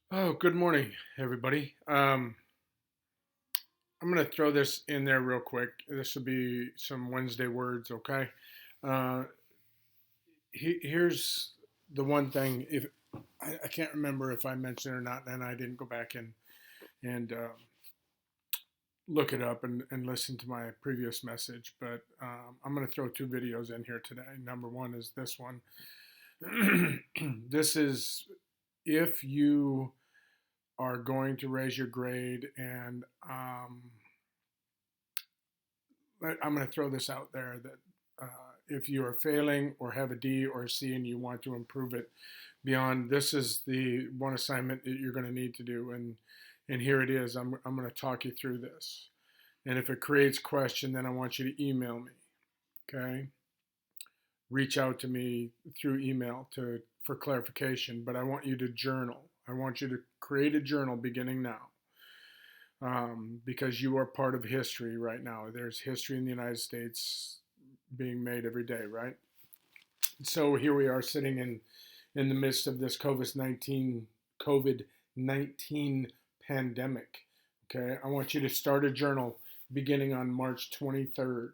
Oh, good morning, everybody. I'm going to throw this in there real quick. This will be some Wednesday words, okay? Uh, here's the one thing. If I can't remember if I mentioned it or not, and I didn't go back and look it up and listen to my previous message, but I'm going to throw two videos in here today. Number one is this one. This is if you are going to raise your grade and I'm going to throw this out there that if you are failing or have a D or a C and you want to improve it beyond, this is the one assignment that you're going to need to do. And here it is. I'm going to talk you through this. And if it creates question, then I want you to email me. Okay. Reach out to me through email for clarification, but I want you to journal. I want you to create a journal beginning now. Because you are part of history right now. There's history in the United States being made every day, right? So here we are sitting in the midst of this COVID-19 pandemic. Okay, I want you to start a journal beginning on March 23rd,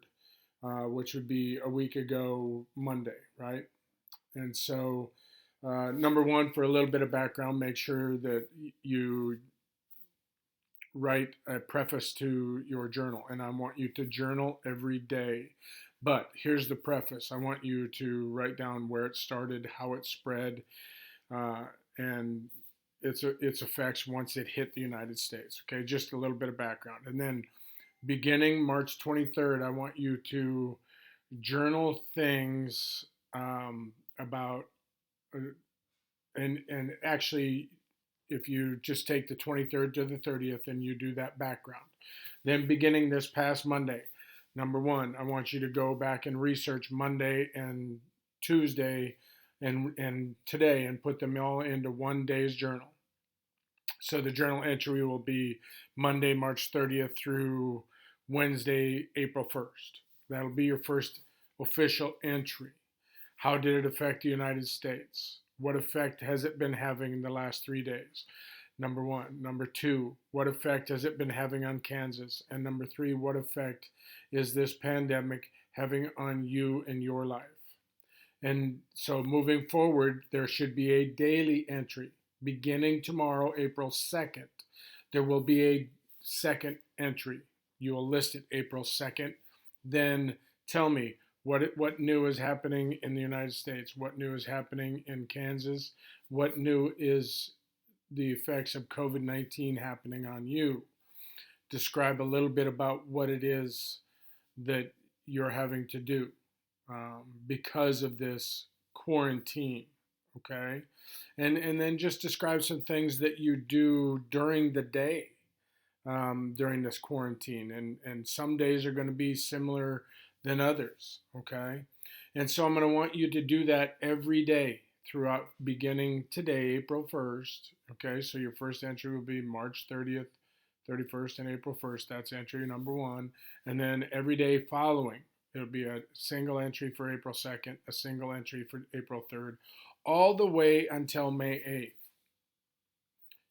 which would be a week ago Monday, right? And so, number one, for a little bit of background, make sure that you write a preface to your journal, and I want you to journal every day. But here's the preface. I want you to write down where it started, how it spread, uh, and its effects once it hit the United States. Okay, just a little bit of background. And then beginning March 23rd, I want you to journal things about uh, and actually, if you just take the 23rd to the 30th and you do that background, then beginning this past Monday, number one, I want you to go back and research Monday and Tuesday and today and put them all into one day's journal. So the journal entry will be Monday, March 30th through Wednesday, April 1st. That'll be your first official entry. How did it affect the United States? What effect has it been having in the last 3 days? Number one. Number two, what effect has it been having on Kansas? And number three, what effect is this pandemic having on you and your life? And so moving forward, there should be a daily entry beginning tomorrow, April 2nd. There will be a second entry. You will list it April 2nd. Then tell me what new is happening in the United States, what new is happening in Kansas, what new is the effects of COVID-19 happening on you. Describe a little bit about what it is that you're having to do because of this quarantine. Okay, and then just describe some things that you do during the day during this quarantine, and some days are going to be similar than others. Okay, and so I'm going to want you to do that every day throughout, beginning today, April 1st. Okay, so your first entry will be March 30th, 31st, and April 1st. That's entry number one. And then every day following, it'll be a single entry for April 2nd, a single entry for April 3rd, all the way until May 8th.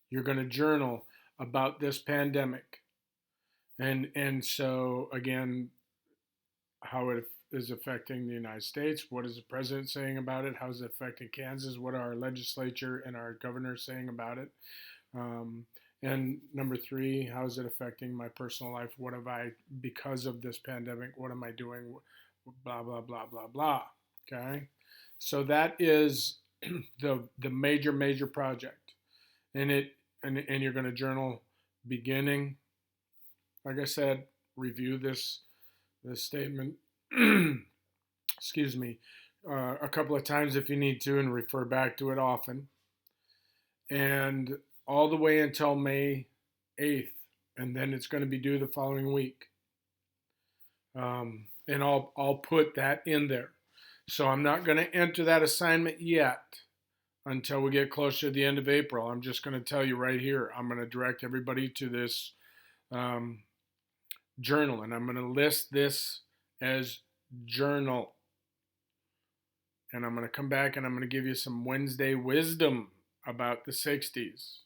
You're going to journal about this pandemic. And so again, how it is affecting the United States. What is the president saying about it? How is it affecting Kansas? What are our legislature and our governor saying about it? Um, and number three, how is it affecting my personal life? What have I, because of this pandemic, what am I doing? Blah, blah, blah, blah, blah. Okay. So that is the major project. And and you're going to journal beginning, like I said, review this statement, excuse me, a couple of times if you need to, and refer back to it often, and all the way until May 8th, and then it's going to be due the following week. And I'll put that in there. So I'm not going to enter that assignment yet until we get closer to the end of April. I'm just going to tell you right here. I'm going to direct everybody to this um, journal, and I'm going to list this as journal. And I'm going to come back and I'm going to give you some Wednesday wisdom about the 60s.